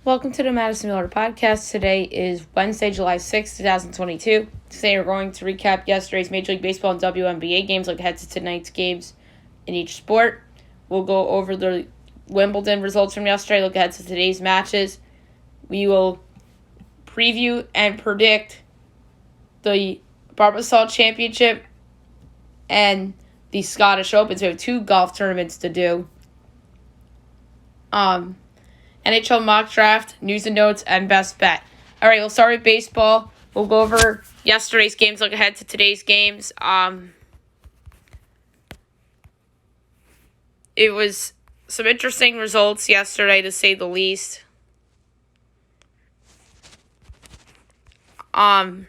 Welcome to the Madison Miller Podcast. Today is Wednesday, July 6th, 2022. Today we're going to recap yesterday's Major League Baseball and WNBA games, look ahead to tonight's games in each sport. We'll go over the Wimbledon results from yesterday, look ahead to today's matches. We will preview and predict the Barbasol Championship and the Scottish Open. So we have two golf tournaments to do. NHL mock draft, news and notes, and best bet. All right, we'll start with baseball. We'll go over yesterday's games, look ahead to today's games. It was some interesting results yesterday, to say the least. Mariners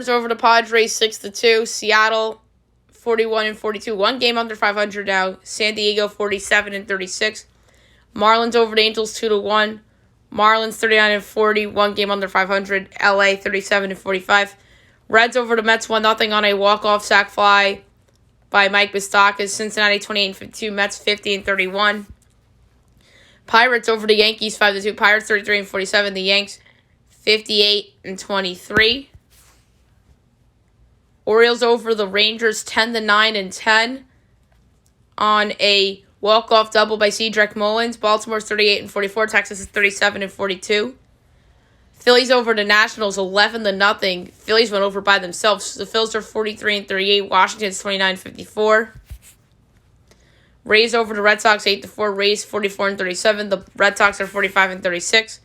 over the Padres 6-2. Seattle 41-42, one game under 500 now. San Diego 47-36. Marlins over the Angels 2-1. Marlins 39-40, one game under 500. LA 37-45. Reds over the Mets 1-0 on a walk-off sac fly by Mike Moustakas. Cincinnati 28-52. Mets 50-31. Pirates over the Yankees 5-2. Pirates 33-47. The Yanks 58-23. Orioles over the Rangers 10-9-10 on a walk-off double by Cedric Mullins. Baltimore's 38-44. Texas is 37-42. Phillies over the Nationals 11-0. Phillies went over by themselves. The Phils are 43-38. Washington's 29-54. Rays over the Red Sox 8-4. Rays 44-37. The Red Sox are 45-36.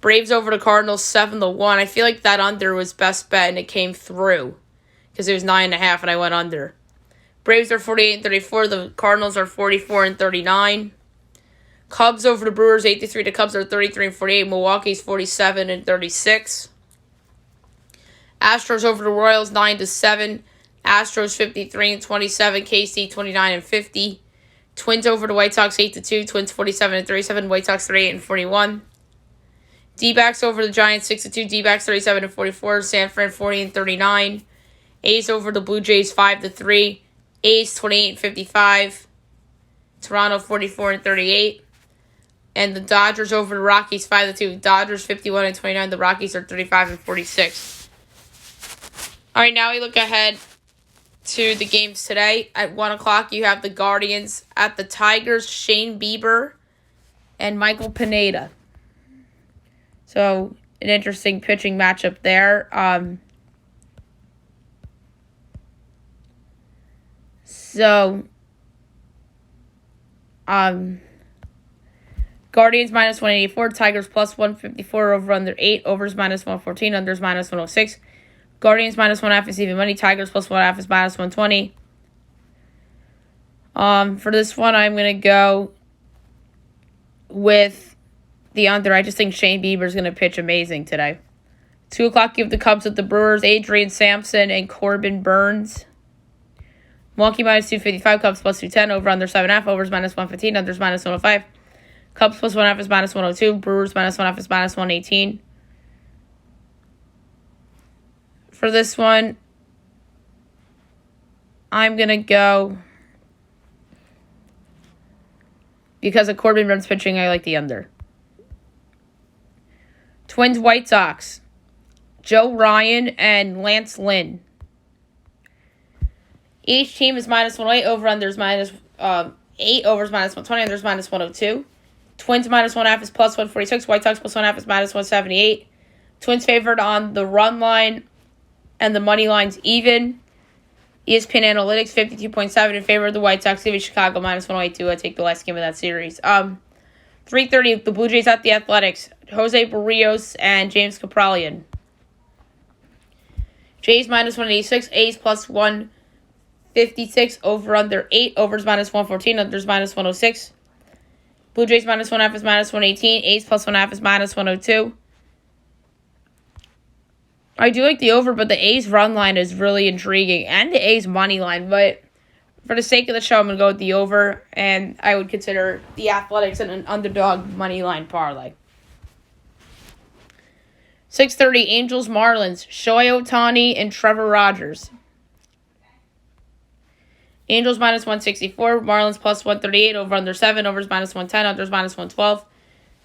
Braves over the Cardinals 7-1. I feel like that under was best bet and it came through, because it was 9.5 and I went under. Braves are 48-34. The Cardinals are 44-39. Cubs over the Brewers 8-3. The Cubs are 33-48. Milwaukee's 47-36. Astros over the Royals 9-7. Astros 53-27. KC 29-50. Twins over the White Sox 8-2. Twins 47-37. White Sox 38-41. D-backs over the Giants 6-2. D-backs 37-44. San Fran 40-39. A's over the Blue Jays 5-3. A's 28-55. Toronto 44-38. And the Dodgers over the Rockies 5-2. Dodgers 51-29. The Rockies are 35-46. All right, now we look ahead to the games today. At 1 o'clock, you have the Guardians at the Tigers, Shane Bieber and Michael Pineda. So, an interesting pitching matchup there. Guardians minus 184, Tigers plus 154, over under 8, overs minus 114, unders minus 106. Guardians minus 1.5 is even money, Tigers plus 1.5 is minus 120. For this one, I'm going to go with the under. I just think Shane Bieber is going to pitch amazing today. 2 o'clock, you have the Cubs at the Brewers, Adrian Sampson and Corbin Burns. Milwaukee minus 255, Cubs plus 210, over under 7.5, overs minus 115, unders minus 105. Cubs plus 1.5 is minus 102, Brewers minus 1.5 is minus 118. For this one, I'm going to go, because of Corbin Burns pitching, I like the under. Twins White Sox, Joe Ryan and Lance Lynn. Each team is minus 108, over-unders minus 8, overs minus 120, unders minus 102. Twins minus 1.5 is plus 146, White Sox plus 1.5 is minus 178. Twins favored on the run line and the money line's even. ESPN Analytics 52.7 in favor of the White Sox, giving Chicago minus 182. I take the last game of that series. 3:30, the Blue Jays at the Athletics, Jose Barrios and James Kaprielian. Jays minus 186, A's plus 156, over under 8, overs minus 114, unders minus 106. Blue Jays minus 1.5 is minus 118, A's plus 1.5 is minus 102. I do like the over, but the A's run line is really intriguing, and the A's money line, but for the sake of the show, I'm going to go with the over, and I would consider the Athletics an underdog money line parlay. 6:30, Angels Marlins, Shohei Ohtani and Trevor Rogers. Angels minus 164. Marlins plus 138. Over under 7. Overs minus 110. Unders minus 112.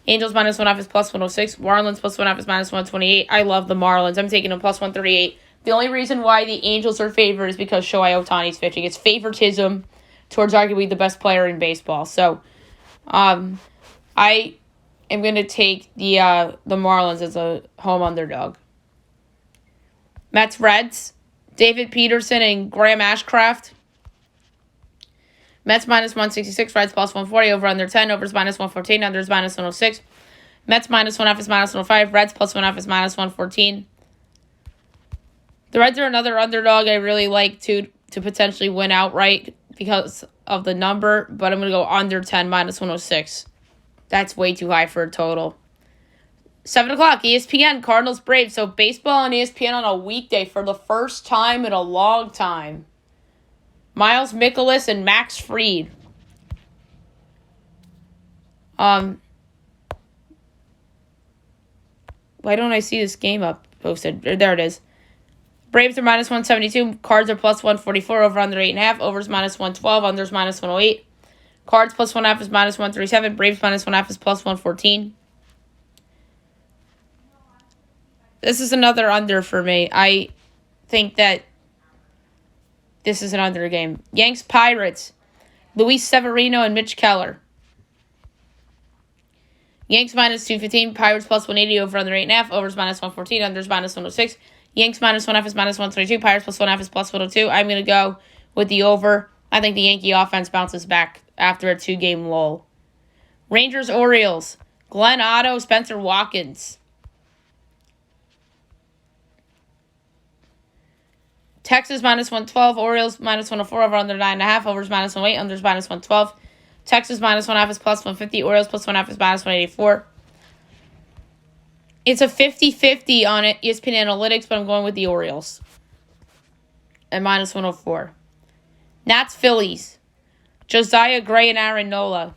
Angels minus 1.5 is plus 106. Marlins plus 1.5 is minus 128. I love the Marlins. I'm taking them plus 138. The only reason why the Angels are favored is because Shohei Ohtani's pitching. It's favoritism towards arguably the best player in baseball. So, I am going to take the Marlins as a home underdog. Mets Reds. David Peterson and Graham Ashcraft. Mets minus 166, Reds plus 140, over under 10, overs minus 114, unders minus 106. Mets minus 1.5 is minus 105, Reds plus 1.5 is minus 114. The Reds are another underdog I really like to potentially win outright because of the number, but I'm going to go under 10, minus 106. That's way too high for a total. 7 o'clock, ESPN, Cardinals Braves. So baseball on ESPN on a weekday for the first time in a long time. Miles Mikolas and Max Fried. Why don't I see this game up posted? There it is. Braves are minus 172. Cards are plus 144. Over under 8.5. Overs minus 112. Unders minus 108. Cards plus 1.5 is minus 137. Braves minus 1.5 is plus 114. This is another under for me. I think that this is an under game. Yanks Pirates. Luis Severino and Mitch Keller. Yanks minus 215. Pirates plus 180. Over under 8.5. Overs minus 114. Unders minus 106. Yanks minus 1.5 is minus 122. Pirates plus 1.5 is plus 102. I'm going to go with the over. I think the Yankee offense bounces back after a 2-game lull. Rangers Orioles. Glenn Otto, Spencer Watkins. Texas minus 112, Orioles minus 104, over under 9.5, overs minus 108, unders minus 112. Texas minus 1.5 is plus 150, Orioles plus 1.5 is minus 184. It's a 50-50 on it, ESPN Analytics, but I'm going with the Orioles at minus 104. Nats Phillies. Josiah Gray and Aaron Nola.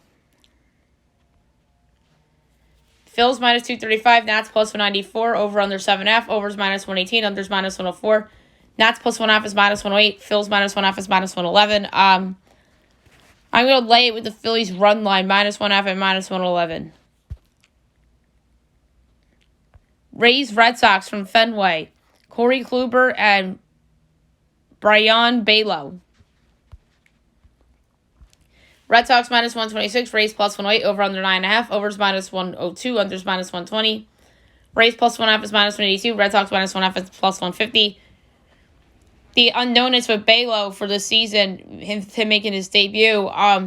Phils minus 235, Nats plus 194, over under 7.5, overs minus 118, unders minus 104. Nats plus 1.5 is minus 108. Phils minus 1.5 is minus 111. I'm going to lay it with the Phillies run line, minus 1.5 and minus 111. Rays Red Sox from Fenway. Corey Kluber and Brian Balo. Red Sox minus 126. Rays plus 108. Over under 9.5. Overs minus 102. Unders minus 120. Rays plus 1.5 is minus 182. Red Sox minus 1.5 is plus 150. The unknownness with Balo for the season, him making his debut, I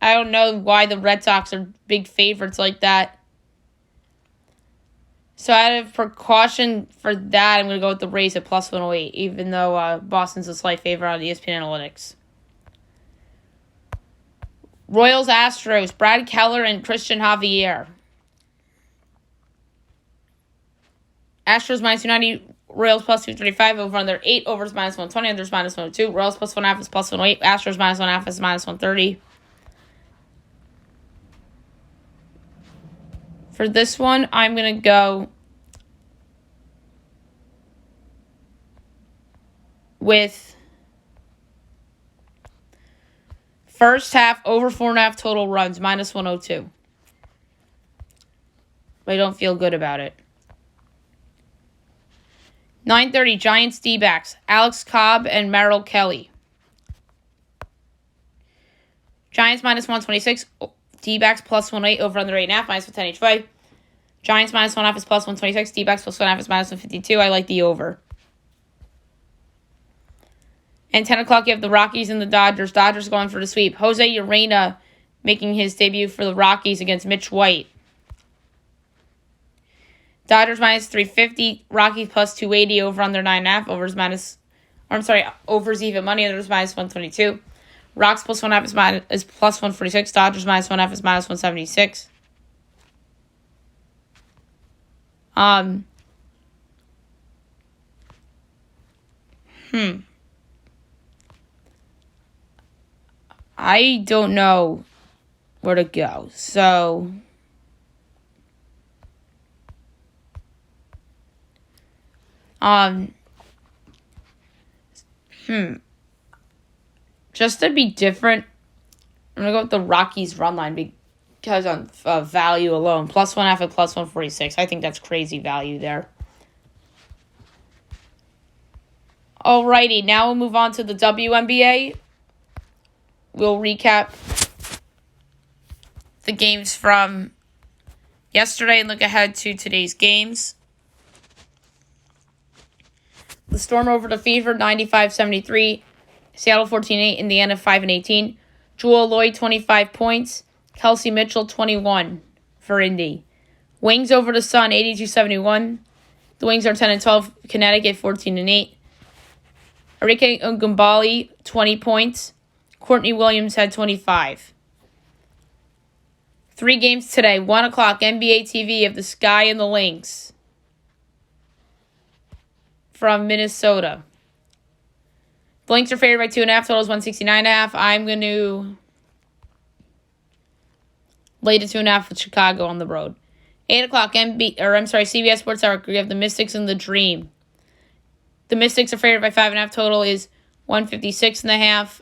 don't know why the Red Sox are big favorites like that. So out of precaution for that, I'm going to go with the Rays at plus 108, even though Boston's a slight favorite on ESPN Analytics. Royals Astros, Brad Keller and Christian Javier. Astros minus 290. Royals plus 235, over under 8, overs minus 120, unders minus 102. Royals plus 1.5 is plus 108. Astros minus 1.5 is minus 130. For this one, I'm going to go with first half over 4.5 total runs, minus 102. But I don't feel good about it. 9:30, Giants D-backs, Alex Cobb and Merrill Kelly. Giants minus 126, D-backs plus 108, over under 8.5, minus 110 each way. Giants minus 1.5 is plus 126, D-backs plus 1.5 is minus 152. I like the over. And 10 o'clock, you have the Rockies and the Dodgers. Dodgers going for the sweep. Jose Urena making his debut for the Rockies against Mitch White. Dodgers minus 350, Rockies plus 280, over under 9.5, overs even money, unders minus 122. Rocks plus 1.5 is plus 146, Dodgers minus 1.5 is minus 176. I don't know where to go, so Just to be different, I'm going to go with the Rockies run line because of value alone. +1.5 at +146. I think that's crazy value there. Alrighty, now we'll move on to the WNBA. We'll recap the games from yesterday and look ahead to today's games. The Storm over the Fever, 95-73. Seattle 14-8. Indiana 5-18. Jewel Lloyd, 25 points. Kelsey Mitchell, 21 for Indy. Wings over the Sun, 82-71. The Wings are 10-12. Connecticut, 14-8. Arike Ngumbali, 20 points. Courtney Williams had 25. 3 games today. 1 o'clock, NBA TV of the Sky and the Lynx from Minnesota. The Lynx are favored by 2.5. Totals 169.5. I'm going to lay to 2.5 with Chicago on the road. 8 o'clock, CBS Sports Network. We have the Mystics and the Dream. The Mystics are favored by 5.5. Total is 156.5.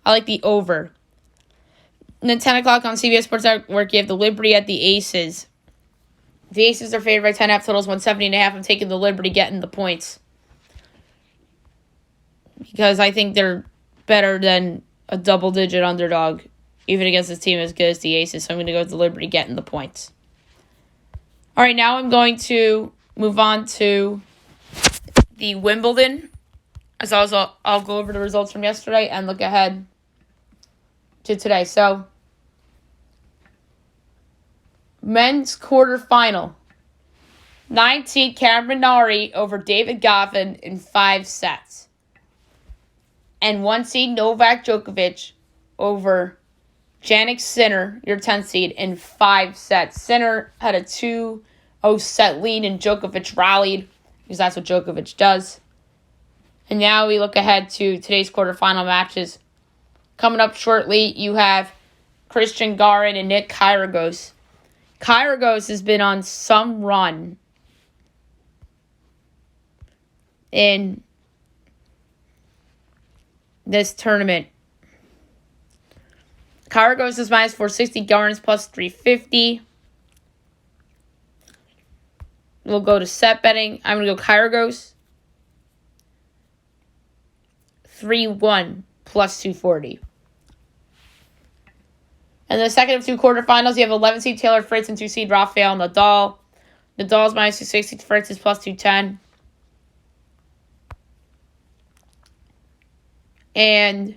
I like the over. And then 10 o'clock on CBS Sports Network, you have the Liberty at the Aces. The Aces are favored by 10.5. Totals 170.5. I'm taking the Liberty, getting the points, because I think they're better than a double-digit underdog, even against a team as good as the Aces. So I'm going to go with the Liberty, getting the points. All right, now I'm going to move on to the Wimbledon. As also, I'll go over the results from yesterday and look ahead to today. So, men's quarterfinal. 9th seed Cameron Norrie over David Goffin in 5 sets. And 1 seed Novak Djokovic over Jannik Sinner, your 10th seed, in 5 sets. Sinner had a 2-0 set lead and Djokovic rallied, because that's what Djokovic does. And now we look ahead to today's quarterfinal matches. Coming up shortly, you have Christian Garin and Nick Kyrgios. Kyrgios has been on some run in this tournament. Kyrgios is -460, Garin's +350. We'll go to set betting. I'm going to go Kyrgios 3-1 +240. And the second of 2 quarterfinals, you have 11 seed Taylor Fritz and 2 seed Rafael Nadal. Nadal's -260, Fritz is +210. And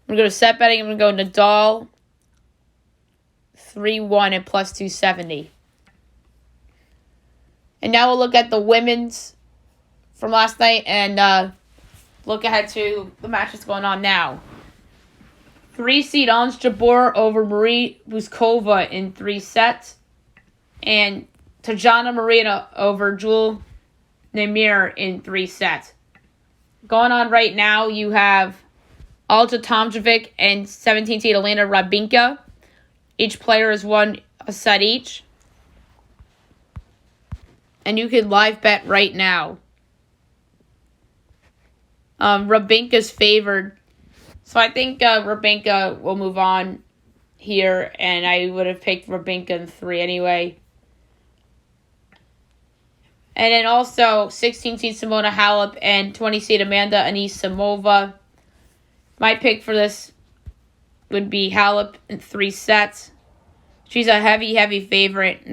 I'm going to go to set betting. I'm going to go Nadal 3-1 at +270. And now we'll look at the women's from last night and look ahead to the matches going on now. 3 seed Ons Jabeur over Marie Buskova in 3 sets. And Tajana Marina over Jewel Nemir in 3 sets. Going on right now, you have Alja Tomljanovic and 17 seed Elena Rybakina. Each player has won a set each. And you can live bet right now. Rybakina's favored. So I think Rybakina will move on here. And I would have picked Rybakina in 3 anyway. And then also 16 seed Simona Halep and 20 seed Amanda Anisimova. My pick for this would be Halep in 3 sets. She's a heavy favorite.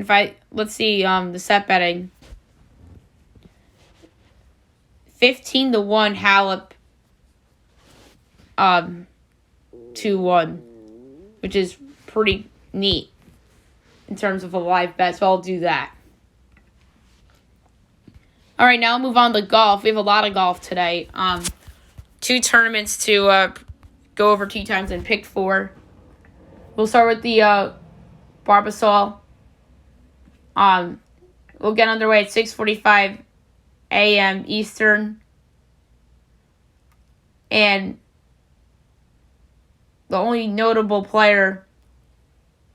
Let's see the set betting. 15-1 Halep 2-1, which is pretty neat in terms of a live bet, so I'll do that. All right, now I'll move on to golf. We have a lot of golf today. 2 tournaments to go over tee times and pick 4. We'll start with the Barbasol. We'll get underway at 6:45 a.m. Eastern. And the only notable player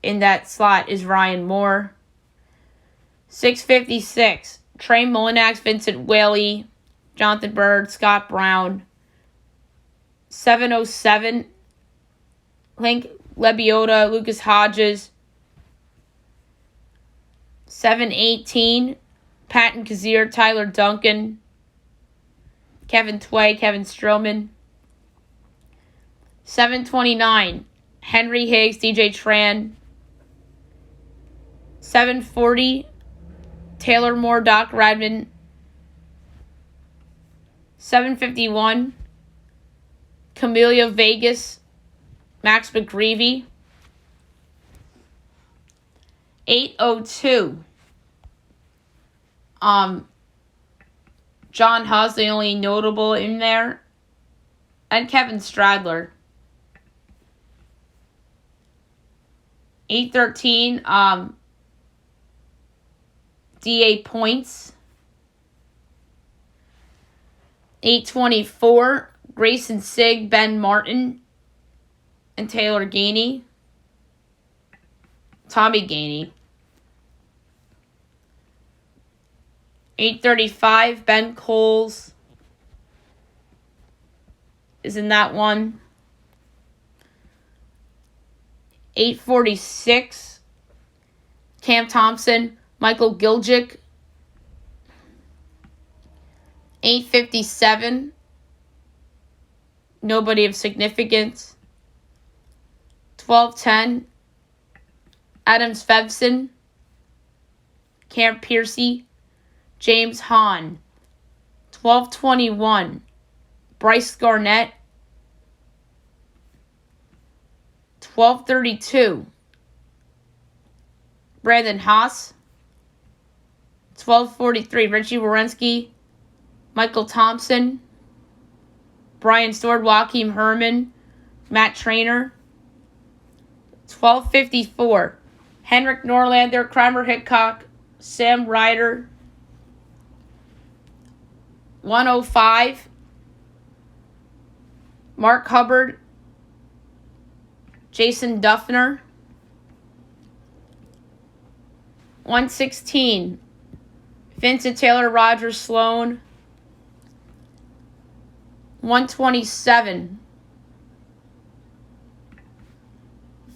in that slot is Ryan Moore. 6:56. Trey Mullinax, Vincent Whaley, Jonathan Bird, Scott Brown, 707, Hank Lebioda, Lucas Hodges. 718, Patton Kazir, Tyler Duncan, Kevin Tway, Kevin Stroman. 729, Henry Higgs, DJ Tran. 740, Taylor Moore, Doc Redman. 751, Camellia Vegas, Max McGreevy. 802, John Huss, the only notable in there, and Kevin Stradler. 813, DA Points. 824, Grayson Sigg, Ben Martin, and Taylor Gainey. Tommy Gainey. 835, Ben Coles is in that one. 846, Cam Thompson, Michael Giljic. 857, nobody of significance. 1210, Adam Svevson, Cam Piercy, James Hahn. 1221, Bryce Garnett. 1232, Brandon Haas. 1243, Richie Werenski, Michael Thompson, Brian Stewart, Joakim Herman, Matt Trainer. 1254, Henrik Norlander, Kramer Hickok, Sam Ryder. 105, Mark Hubbard, Jason Duffner. 116, Vincent Taylor, Roger Sloan. 127,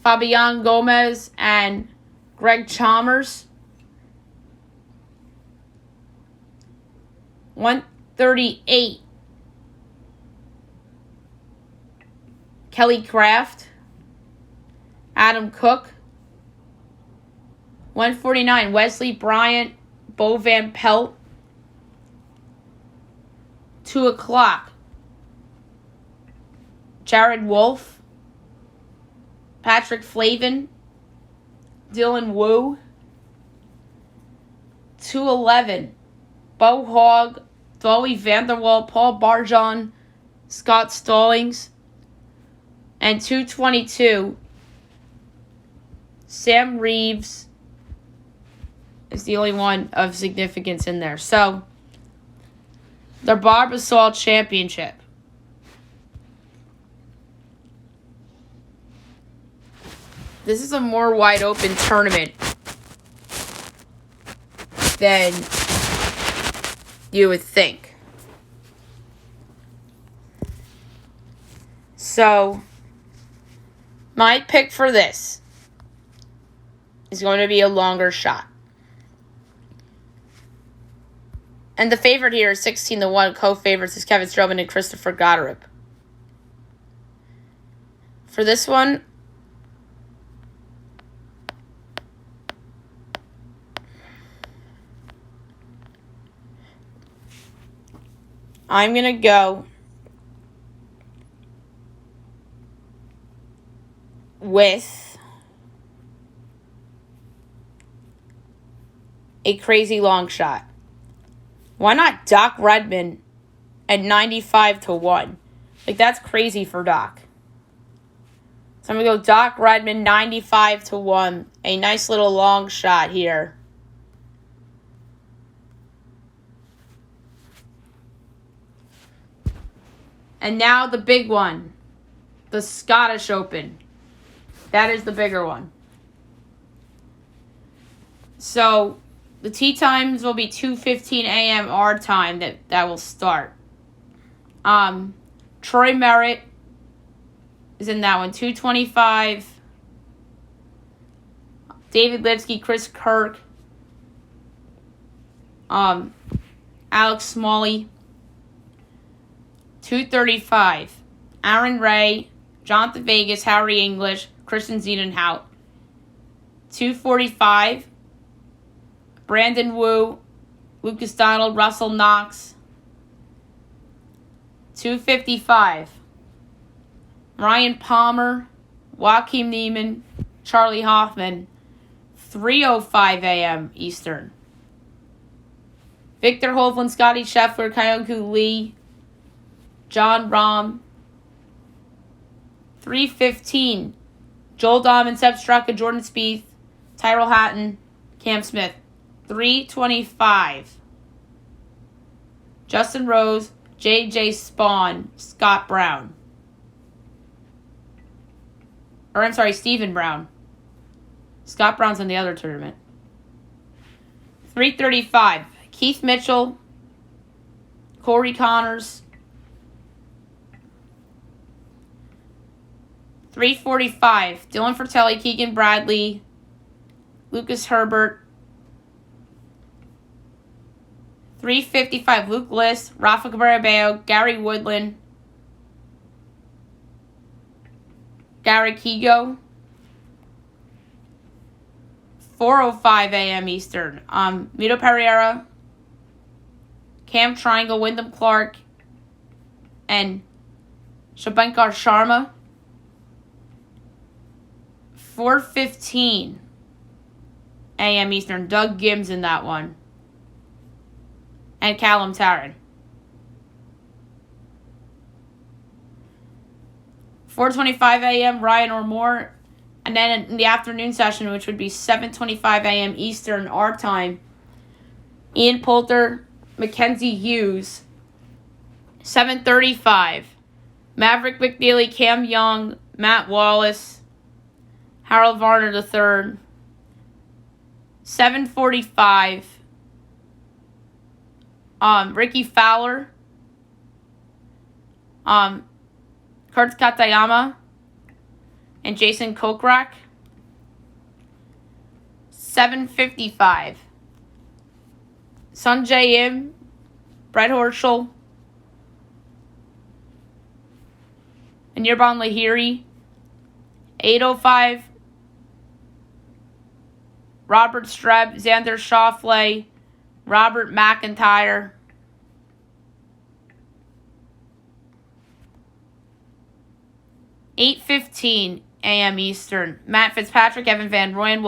Fabian Gomez and Greg Chalmers. 138, Kelly Craft, Adam Cook. 149, Wesley Bryant, Bo Van Pelt. 2 o'clock, Jared Wolf, Patrick Flavin, Dylan Wu. 211, Bo Hogg, Dolly Vanderwall, Paul Barjon, Scott Stallings. And 222, Sam Reeves is the only one of significance in there. So, the Barbasol Championship. This is a more wide open tournament than you would think. So, my pick for this is going to be a longer shot. And the favorite here is 16-1. Co-favorites is Kevin Stroman and Christopher Goddard. For this one, I'm going to go with a crazy long shot. Why not Doc Redman at 95-1? Like, that's crazy for Doc. So I'm going to go Doc Redman 95-1. A nice little long shot here. And now the big one. The Scottish Open. That is the bigger one. So, the tee times will be 2:15 a.m. our time that will start. Troy Merritt, is in that one. 225. David Lipsky, Chris Kirk, Alex Smalley. 235. Aaron Ray, Jonathan Vegas, Harry English, Christian Ziedenhout. 245. Brandon Wu, Lucas Donald, Russell Knox. 255. Ryan Palmer, Joakim Neiman, Charlie Hoffman. 3:05 a.m. Eastern. Victor Hovland, Scotty Scheffler, Kyung-Koo Lee, John Rahm. 3:15. Joel Dahman, Seb Straka, Jordan Spieth, Tyrrell Hatton, Cam Smith. 3:25. Justin Rose, J.J. Spawn, Scott Brown. Stephen Brown. Scott Brown's in the other tournament. 3:35. Keith Mitchell, Corey Connors. 3:45. Dylan Fratelli, Keegan Bradley, Lucas Herbert. 3:55. Luke List, Rafa Cabrera, Gary Woodland, Gary Kigo. 4:05 a.m. Eastern. Mito Pereira, Cam Triangle, Wyndham Clark, and Shabankar Sharma. 4:15 a.m. Eastern. Doug Gims in that one. And Callum Tarrant. 4:25 a.m. Ryan Ormore. And then in the afternoon session, which would be 7:25 a.m. Eastern, our time, Ian Poulter, Mackenzie Hughes. 7:35. Maverick McNeely, Cam Young, Matt Wallace, Harold Varner III. 7:45. Ricky Fowler, Kurt Katayama, and Jason Kokrak. 7:55. Sunjay Im, Brett Horschel, and Yerbon Lahiri. 8:05. Robert Streb, Xander Schauffele, Robert McIntyre. 8:15 a.m. Eastern. Matt Fitzpatrick, Evan Van Rooyen,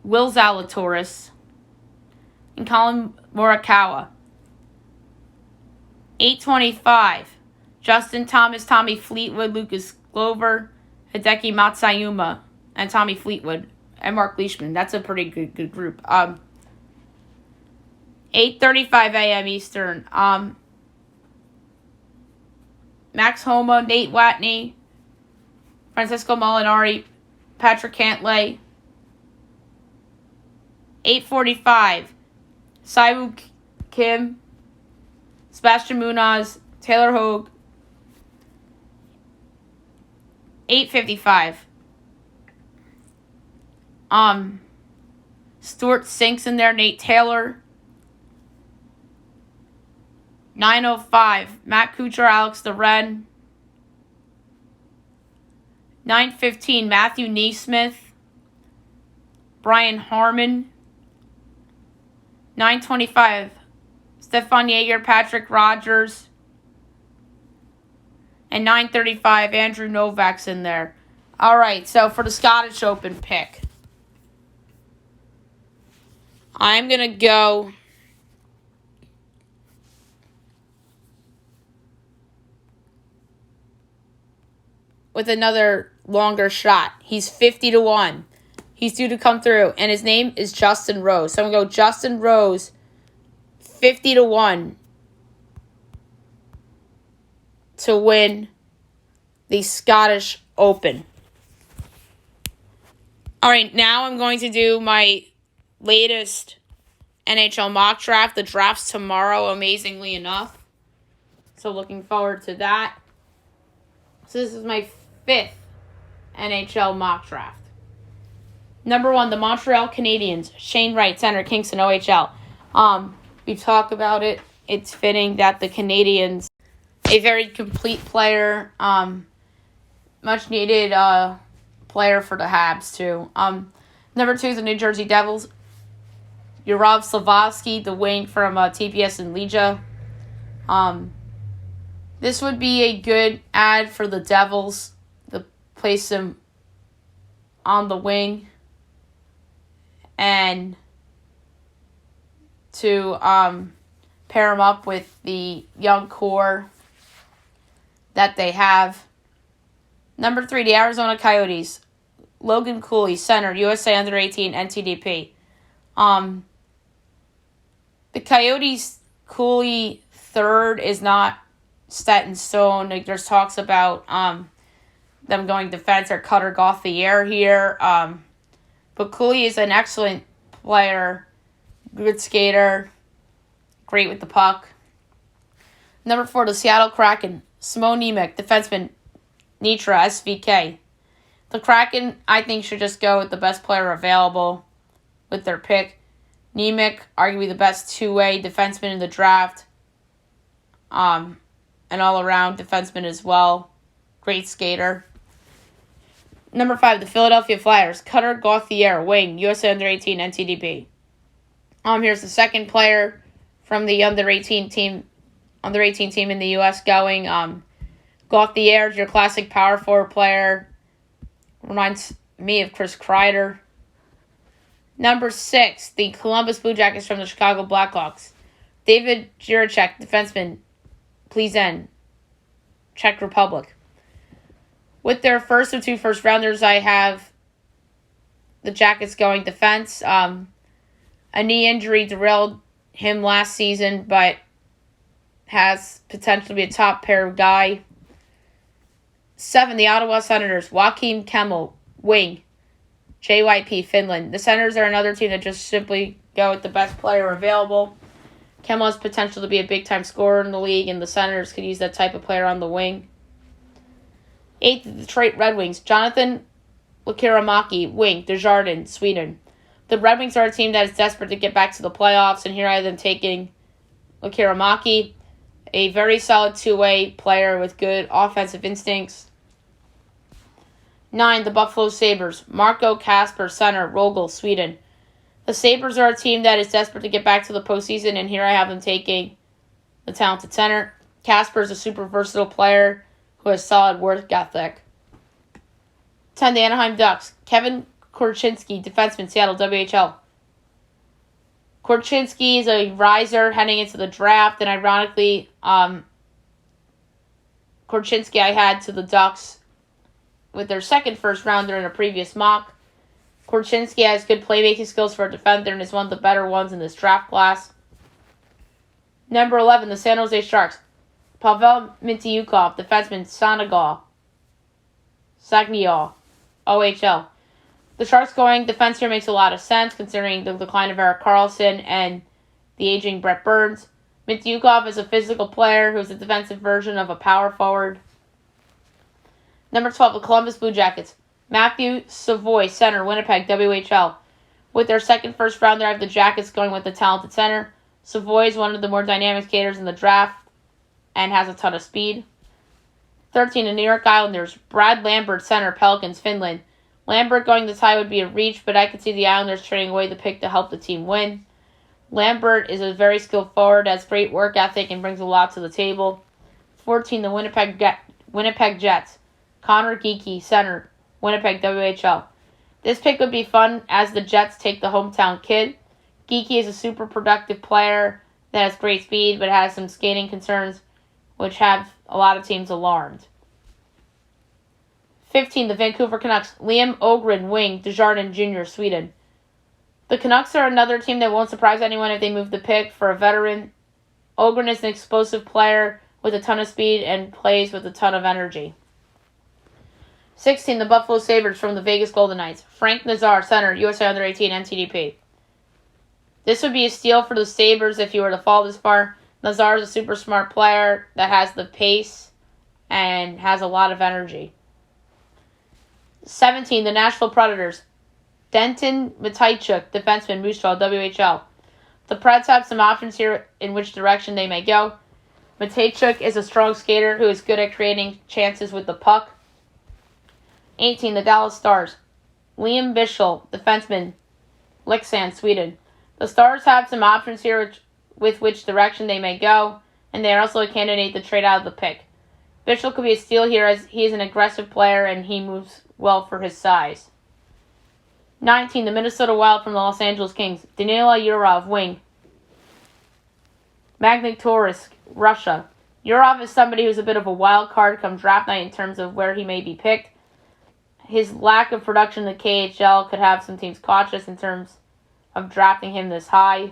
Will Zalatoris, and Colin Morikawa. 8:25. Justin Thomas, Tommy Fleetwood, Lucas Glover, Hideki Matsuyama, and Tommy Fleetwood, and Mark Leishman. That's a pretty good group. 8:35 a.m. Eastern. Max Homa, Nate Watney, Francisco Molinari, Patrick Cantlay. 8:45. Saiwoo Kim, Sebastian Munoz, Taylor Hogue. 8:55. Stuart Sinks in there, Nate Taylor. 9:05. Matt Kuchar, Alex DeRen. 9:15. Matthew Neesmith, Brian Harmon. 9:25. Stefan Yeager, Patrick Rogers. And 9:35. Andrew Novak's in there. All right, so for the Scottish Open pick, I'm going to go with another longer shot. He's 50-1. He's due to come through, and his name is Justin Rose. So I'm going to go Justin Rose, 50-1 to win the Scottish Open. All right, now I'm going to do my latest NHL mock draft. The draft's tomorrow, amazingly enough. So looking forward to that. So this is my 5th NHL mock draft. Number 1, the Montreal Canadiens. Shane Wright, center, Kingston, OHL. We talk about it. It's fitting that the Canadiens, a very complete player, much needed player for the Habs too. Number 2 is the New Jersey Devils. Yurov Slavovsky, the wing from TPS and Liga. This would be a good ad for the Devils to place him on the wing and to pair him up with the young core that they have. Number 3, the Arizona Coyotes. Logan Cooley, center, USA Under-18, NTDP. The Coyotes, Cooley, third, is not set in stone. Like, there's talks about them going defense or Cutter Gauthier here. But Cooley is an excellent player, good skater, great with the puck. Number 4, the Seattle Kraken. Simone Nemec, defenseman, Nitra, SVK. The Kraken, I think, should just go with the best player available with their pick. Nemec, arguably the best two-way defenseman in the draft. An all-around defenseman as well. Great skater. Number 5, the Philadelphia Flyers. Cutter Gauthier, wing, USA Under-18, NTDP. Here's the second player from the Under-18 team in the U.S. going. Gauthier is your classic power forward player. Reminds me of Chris Kreider. Number 6, the Columbus Blue Jackets from the Chicago Blackhawks. David Jiricek, defenseman, Plzeň, Czech Republic. With their first of 2 first-rounders, I have the Jackets going defense. A knee injury derailed him last season, but has potential to be a top pair guy. 7, the Ottawa Senators. Joakim Kemell, wing, JYP, Finland. The Senators are another team that just simply go with the best player available. Kemell has potential to be a big-time scorer in the league, and the Senators could use that type of player on the wing. 8, the Detroit Red Wings. Jonathan Lekkerimäki, wing, Desjardins, Sweden. The Red Wings are a team that is desperate to get back to the playoffs, and here I have them taking Lekkerimäki, a very solid two-way player with good offensive instincts. 9, the Buffalo Sabres. Marco Kasper, center, Rögle, Sweden. The Sabres are a team that is desperate to get back to the postseason, and here I have them taking the talented center. Kasper is a super versatile player who has solid work ethic. 10, the Anaheim Ducks. Kevin Korchinski, defenseman, Seattle, WHL. Korchinski is a riser heading into the draft, and ironically, Korchinski I had to the Ducks with their second first-rounder in a previous mock. Korchinski has good playmaking skills for a defender and is one of the better ones in this draft class. Number 11, the San Jose Sharks. Pavel Mintyukov, defenseman, Sagniaw, OHL. The Sharks going defense here makes a lot of sense considering the decline of Erik Karlsson and the aging Brett Burns. Mintyukov is a physical player who is a defensive version of a power forward. Number 12, the Columbus Blue Jackets. Matthew Savoy, center, Winnipeg, WHL. With their second first rounder, I have the Jackets going with the talented center. Savoy is one of the more dynamic skaters in the draft and has a ton of speed. 13, the New York Islanders. Brad Lambert, center, Pelicans, Finland. Lambert going to tie would be a reach, but I could see the Islanders trading away the pick to help the team win. Lambert is a very skilled forward, has great work ethic, and brings a lot to the table. 14, the Winnipeg Jets. Connor Geekie, center, Winnipeg, WHL. This pick would be fun as the Jets take the hometown kid. Geekie is a super productive player that has great speed but has some skating concerns which have a lot of teams alarmed. 15, the Vancouver Canucks. Liam Öhgren, wing, Desjardins Jr., Sweden. The Canucks are another team that won't surprise anyone if they move the pick for a veteran. Öhgren is an explosive player with a ton of speed and plays with a ton of energy. 16, the Buffalo Sabres from the Vegas Golden Knights. Frank Nazar, center, USA Under-18, NTDP. This would be a steal for the Sabres if you were to fall this far. Nazar is a super smart player that has the pace and has a lot of energy. 17, the Nashville Predators. Denton Matejchuk, defenseman, Moose Jaw, WHL. The Preds have some options here in which direction they may go. Matejchuk is a strong skater who is good at creating chances with the puck. 18, the Dallas Stars. Liam Bichsel, defenseman, Leksand, Sweden. The Stars have some options here with which direction they may go, and they are also a candidate to trade out of the pick. Bichsel could be a steal here as he is an aggressive player and he moves well for his size. 19, the Minnesota Wild from the Los Angeles Kings. Danila Yurov, wing. Magnitoris, Russia. Yurov is somebody who's a bit of a wild card come draft night in terms of where he may be picked. His lack of production in the KHL could have some teams cautious in terms of drafting him this high.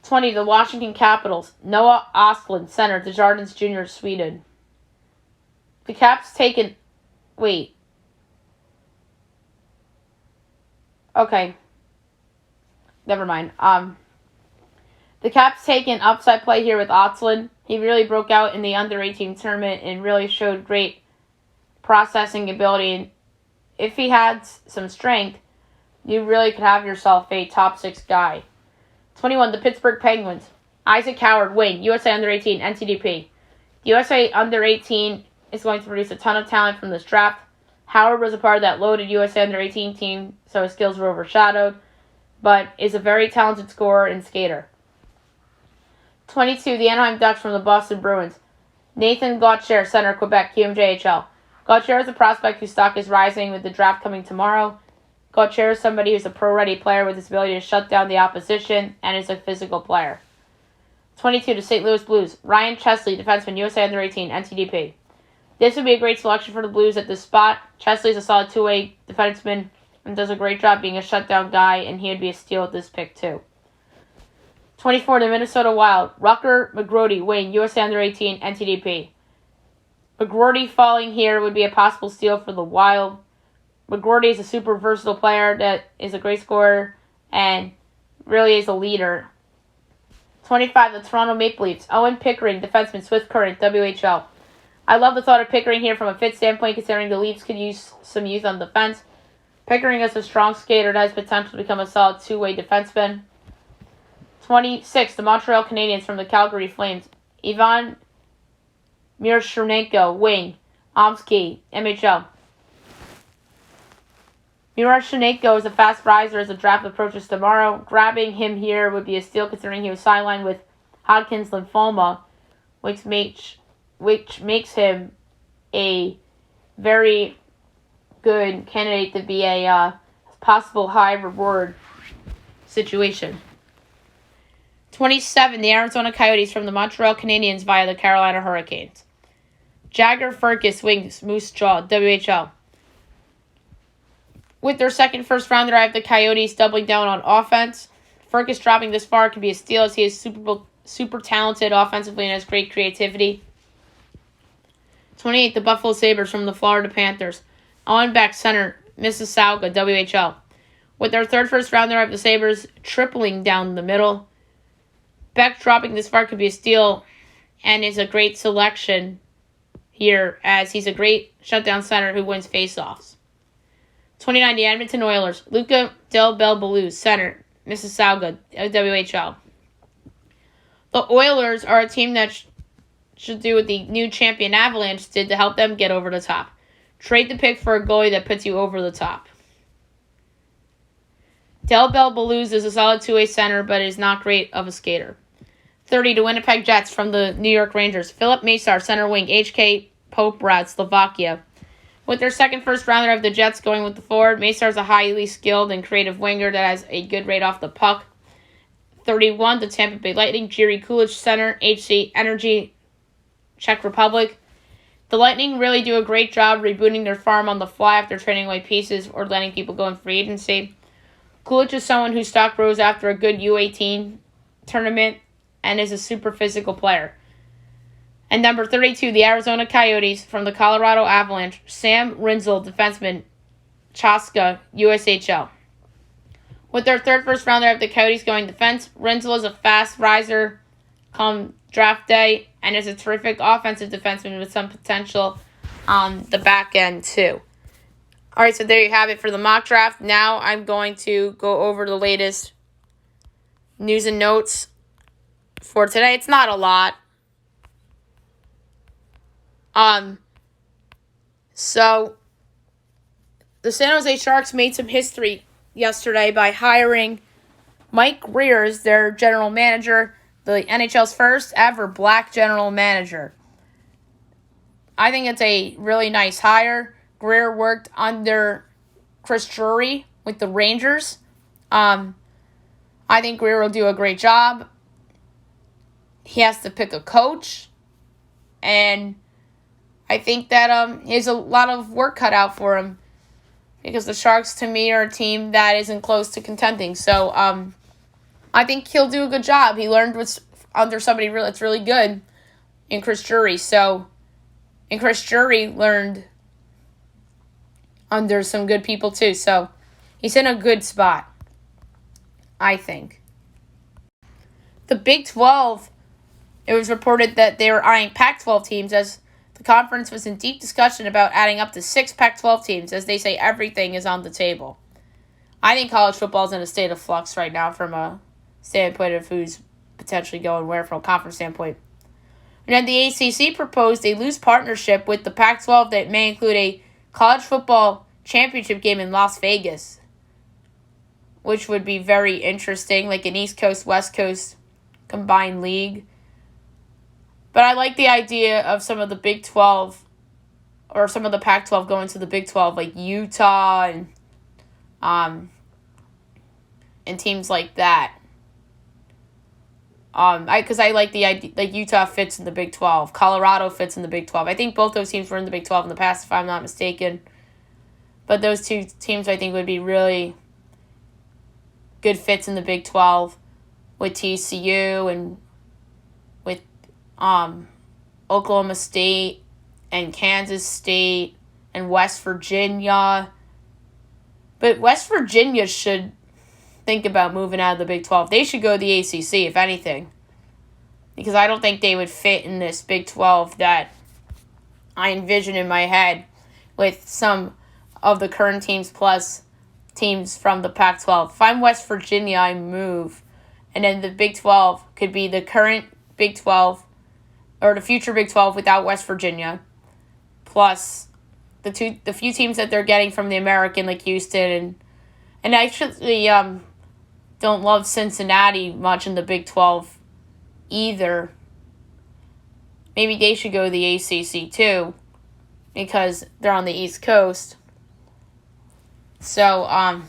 20, the Washington Capitals. Noah Ostlund, center, Desjardins Jr., Sweden. The Caps taken... Wait. Okay. Never mind. The Caps take an upside play here with Ostlund. He really broke out in the under-18 tournament and really showed great processing ability. And if he had some strength, you really could have yourself a top 6 guy. 21, the Pittsburgh Penguins. Isaac Howard, wing, USA under-18, NTDP. USA under-18 is going to produce a ton of talent from this draft. Howard was a part of that loaded USA under-18 team, so his skills were overshadowed, but is a very talented scorer and skater. 22, the Anaheim Ducks from the Boston Bruins. Nathan Gauthier, center, Quebec, QMJHL. Gauthier is a prospect whose stock is rising with the draft coming tomorrow. Gauthier is somebody who's a pro-ready player with his ability to shut down the opposition and is a physical player. 22, the St. Louis Blues. Ryan Chesley, defenseman, USA under-18, NTDP. This would be a great selection for the Blues at this spot. Chesley is a solid two-way defenseman and does a great job being a shutdown guy, and he would be a steal at this pick too. 24, the Minnesota Wild. Rucker McGroarty, wing, USA under-18, NTDP. McGroarty falling here would be a possible steal for the Wild. McGroarty is a super versatile player that is a great scorer and really is a leader. 25, the Toronto Maple Leafs. Owen Pickering, defenseman, Swift Current, WHL. I love the thought of Pickering here from a fit standpoint, considering the Leafs could use some youth on defense. Pickering is a strong skater that has potential to become a solid two-way defenseman. 26, the Montreal Canadiens from the Calgary Flames. Ivan Miroshnichenko, wing, Omsky, MHL. Miroshnichenko is a fast riser as the draft approaches tomorrow. Grabbing him here would be a steal considering he was sidelined with Hodgkin's lymphoma, which makes him a very good candidate to be a possible high reward situation. 27, the Arizona Coyotes from the Montreal Canadiens via the Carolina Hurricanes. Jagger Firkus, wings, Moose Jaw, WHL. With their second first rounder, I have the Coyotes doubling down on offense. Firkus dropping this far could be a steal as he is super talented offensively and has great creativity. 28, the Buffalo Sabres from the Florida Panthers. Owen Beck, center, Mississauga, WHL. With their third first rounder, I have the Sabres tripling down the middle. Beck dropping this far could be a steal and is a great selection here as he's a great shutdown center who wins faceoffs. 29, the Edmonton Oilers. Luca Del Belbalou, center, Mississauga, WHL. The Oilers are a team that should do what the new champion Avalanche did to help them get over the top. Trade the pick for a goalie that puts you over the top. Del Belbalou is a solid two-way center, but is not great of a skater. 30, the Winnipeg Jets from the New York Rangers. Philip Masar, center wing, HK Poprad, Slovakia. With their second first rounder of the Jets going with the forward, Masar is a highly skilled and creative winger that has a good rate off the puck. 31, the Tampa Bay Lightning. Jiri Kulich, center, HC Energy, Czech Republic. The Lightning really do a great job rebooting their farm on the fly after trading away pieces or letting people go in free agency. Kulich is someone whose stock rose after a good U18 tournament and is a super physical player. And number 32, the Arizona Coyotes from the Colorado Avalanche. Sam Rinzel, defenseman, Chaska, USHL. With their third first rounder of the Coyotes going defense, Rinzel is a fast riser come draft day and is a terrific offensive defenseman with some potential on the back end too. All right, so there you have it for the mock draft. Now I'm going to go over the latest news and notes for today. It's not a lot. So the San Jose Sharks made some history yesterday by hiring Mike Grier as their general manager, the NHL's first ever black general manager. I think it's a really nice hire. Grier worked under Chris Drury with the Rangers. I think Grier will do a great job. He has to pick a coach, and I think that he has a lot of work cut out for him because the Sharks, to me, are a team that isn't close to contending. So I think he'll do a good job. He learned what's under somebody that's really good in Chris Drury. And Chris Drury learned under some good people too. So he's in a good spot, I think. The Big 12, it was reported that they were eyeing Pac-12 teams as the conference was in deep discussion about adding up to 6 Pac-12 teams. As they say, everything is on the table. I think college football is in a state of flux right now from a standpoint of who's potentially going where from a conference standpoint. And then the ACC proposed a loose partnership with the Pac-12 that may include a college football championship game in Las Vegas, which would be very interesting, like an East Coast, West Coast combined league. But I like the idea of some of the Big 12 or some of the Pac-12 going to the Big 12, like Utah and teams like that. Because I like the idea, like Utah fits in the Big 12. Colorado fits in the Big 12. I think both those teams were in the Big 12 in the past, if I'm not mistaken. But those two teams, I think, would be really good fits in the Big 12 with TCU and with Oklahoma State and Kansas State and West Virginia. But West Virginia should think about moving out of the Big 12. They should go to the ACC, if anything, because I don't think they would fit in this Big 12 that I envision in my head with some of the current teams plus teams from the Pac-12. If I'm West Virginia, I move, and then the Big 12 could be the current Big 12 or the future Big 12 without West Virginia, plus the few teams that they're getting from the American, like Houston and I actually don't love Cincinnati much in the Big 12 either. Maybe they should go to the ACC too, because they're on the East Coast. So, I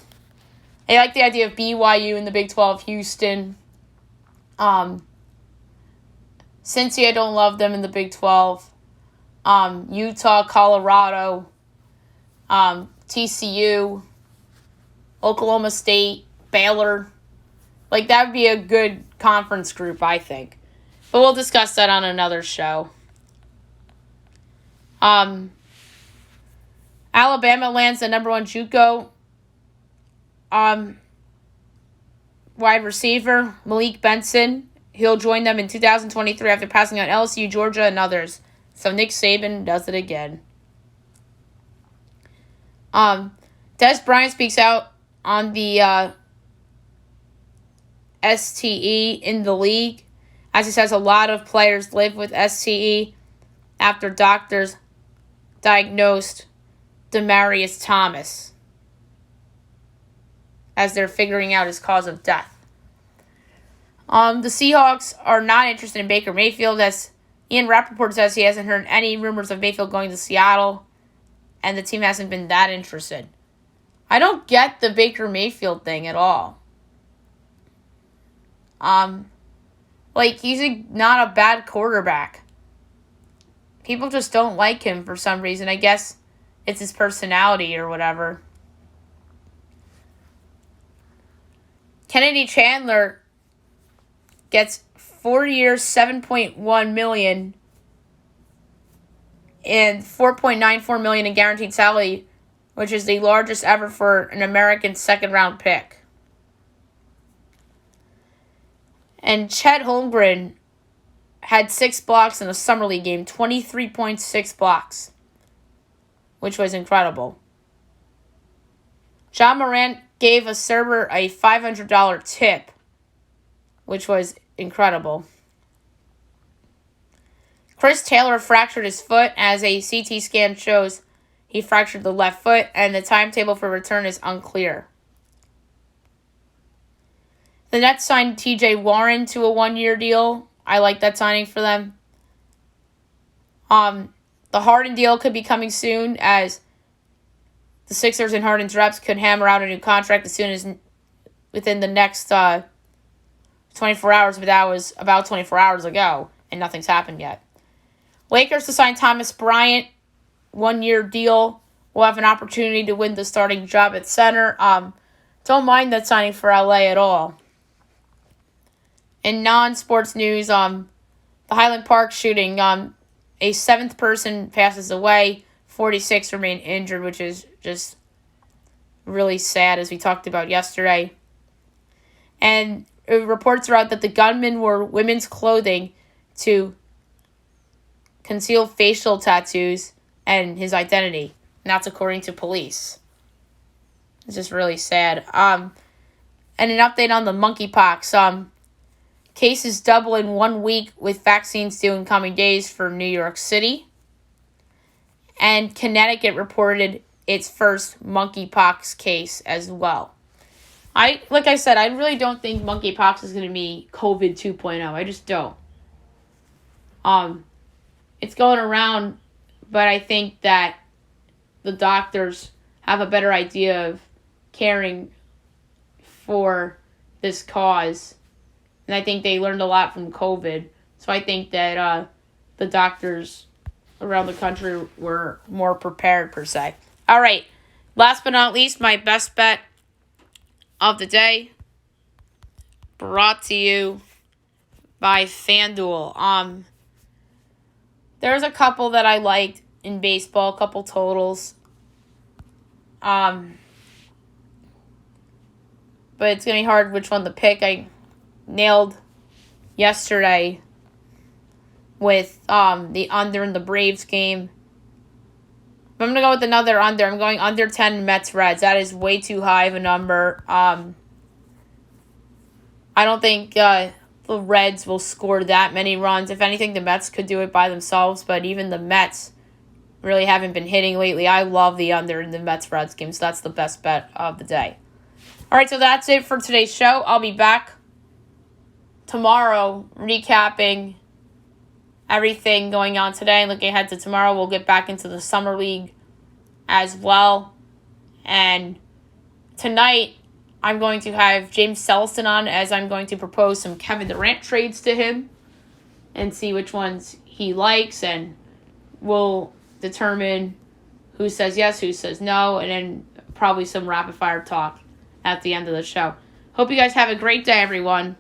like the idea of BYU in the Big 12, Houston. Cincy, I don't love them in the Big 12. Utah, Colorado, TCU, Oklahoma State, Baylor. Like, that would be a good conference group, I think. But we'll discuss that on another show. Alabama lands the number 1 JUCO wide receiver, Malik Benson. He'll join them in 2023 after passing on LSU, Georgia, and others. So Nick Saban does it again. Des Bryant speaks out on the STE in the league. As he says, a lot of players live with STE after doctors diagnosed Demaryius Thomas as they're figuring out his cause of death. The Seahawks are not interested in Baker Mayfield, as Ian Rappaport says he hasn't heard any rumors of Mayfield going to Seattle, and the team hasn't been that interested. I don't get the Baker Mayfield thing at all. He's not a bad quarterback. People just don't like him for some reason. I guess it's his personality or whatever. Kennedy Chandler gets 4 years, $7.1 million and $4.94 million in guaranteed salary, which is the largest ever for an American second-round pick. And Chet Holmgren had 6 blocks in a summer league game, 23.6 blocks, which was incredible. John Morant gave a server a $500 tip, which was incredible. Chris Taylor fractured his foot, as a CT scan shows he fractured the left foot, and the timetable for return is unclear. The Nets signed TJ Warren to a 1-year deal. I like that signing for them. The Harden deal could be coming soon, as the Sixers and Harden's reps could hammer out a new contract as soon as within the next 24 hours, but that was about 24 hours ago, and nothing's happened yet. Lakers to sign Thomas Bryant, 1-year deal. Will have an opportunity to win the starting job at center. Don't mind that signing for LA at all. In non-sports news, the Highland Park shooting, a 7th person passes away, 46 remain injured, which is just really sad, as we talked about yesterday. And reports are out that the gunman wore women's clothing to conceal facial tattoos and his identity. And that's according to police. It's just really sad. And an update on the monkeypox. Cases double in 1 week, with vaccines due in coming days for New York City. And Connecticut reported its first monkeypox case as well. Like I said, I really don't think monkeypox is going to be COVID 2.0. I just don't. It's going around, but I think that the doctors have a better idea of caring for this cause. And I think they learned a lot from COVID. So I think that the doctors around the country were more prepared, per se. All right. Last but not least, my best bet of the day, brought to you by FanDuel. There's a couple that I liked in baseball, a couple totals. But it's going to be hard which one to pick. I nailed yesterday with the under in the Braves game. I'm going to go with another under. I'm going under 10 Mets-Reds. That is way too high of a number. I don't think the Reds will score that many runs. If anything, the Mets could do it by themselves, but even the Mets really haven't been hitting lately. I love the under in the Mets-Reds game, so that's the best bet of the day. All right, so that's it for today's show. I'll be back tomorrow recapping everything going on today. Looking ahead to tomorrow, we'll get back into the Summer League as well. And tonight, I'm going to have James Selson on, as I'm going to propose some Kevin Durant trades to him and see which ones he likes, and we'll determine who says yes, who says no, and then probably some rapid fire talk at the end of the show. Hope you guys have a great day, everyone.